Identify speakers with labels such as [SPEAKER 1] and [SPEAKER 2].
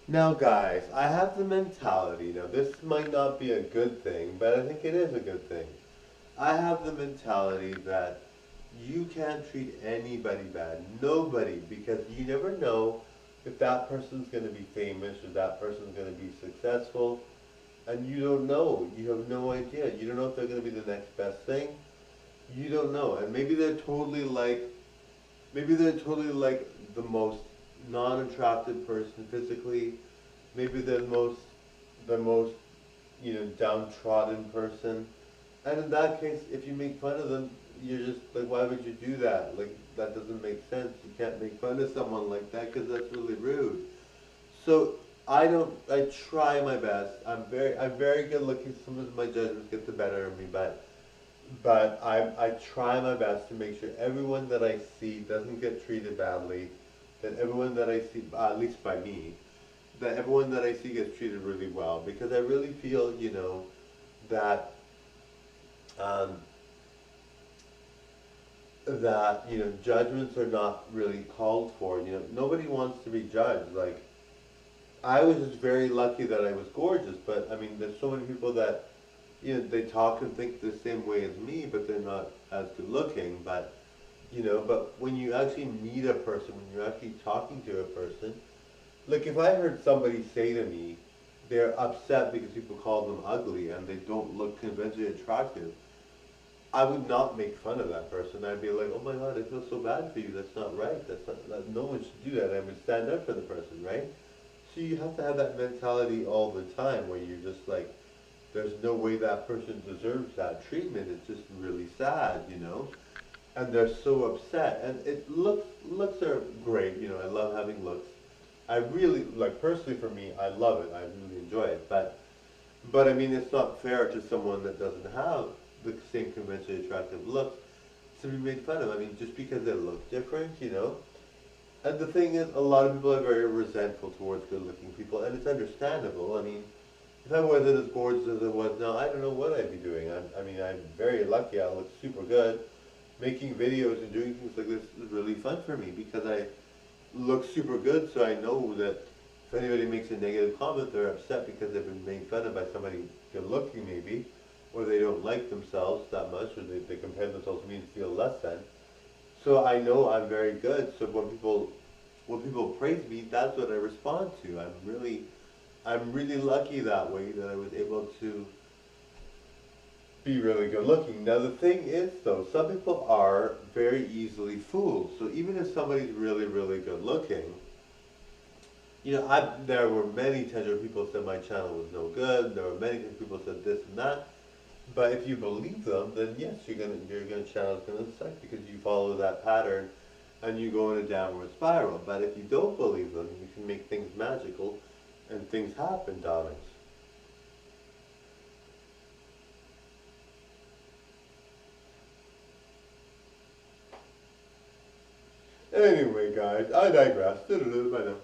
[SPEAKER 1] Now, guys, I have the mentality. Now, this might not be a good thing, but I think it is a good thing. I have the mentality that you can't treat anybody bad, nobody, because you never know if that person's going to be famous or that person's going to be successful, and you don't know. You have no idea. You don't know if they're going to be the next best thing. You don't know, and maybe they're totally like the most non-attractive person physically. Maybe they're the most downtrodden person. And in that case, if you make fun of them, you're just like, why would you do that? Like, that doesn't make sense. You can't make fun of someone like that because that's really rude. So I don't. I try my best. I'm very good looking. Sometimes my judgments get the better of me, but I try my best to make sure everyone that I see doesn't get treated badly. That everyone that I see, at least by me, that everyone that I see gets treated really well. Because I really feel, that um, judgments are not really called for. Nobody wants to be judged. Like, I was just very lucky that I was gorgeous, but I mean, there's so many people that they talk and think the same way as me, but they're not as good looking. But when you actually meet a person, when you're actually talking to a person, like if I heard somebody say to me, they're upset because people call them ugly and they don't look conventionally attractive, I would not make fun of that person. I'd be like, oh my God, I feel so bad for you. That's not right. No one should do that. I would stand up for the person, right? So you have to have that mentality all the time where you're just like, there's no way that person deserves that treatment. It's just really sad. And they're so upset. And looks are great. I love having looks. I really like personally for me, I love it. I really enjoy it. But I mean, it's not fair to someone that doesn't have the same conventionally attractive looks to be made fun of. I mean, just because they look different. And the thing is, a lot of people are very resentful towards good-looking people, and it's understandable. I mean, if I wasn't as gorgeous as I was now, I don't know what I'd be doing. I mean, I'm very lucky. I look super good. Making videos and doing things like this is really fun for me because I look super good, so I know that if anybody makes a negative comment, they're upset because they've been made fun of by somebody good looking maybe, or they don't like themselves that much, or they compare themselves to me and feel less than. So I know I'm very good. So when people praise me, that's what I respond to. I'm really lucky that way that I was able to be really good looking. Now the thing is though, some people are very easily fooled. So even if somebody's really, really good looking, there were many times where people said my channel was no good. There were many times people said this and that. But if you believe them, then yes, your channel is gonna suck because you follow that pattern and you go in a downward spiral. But if you don't believe them, you can make things magical and things happen, darlings. Anyway, guys, I digress. Bye now.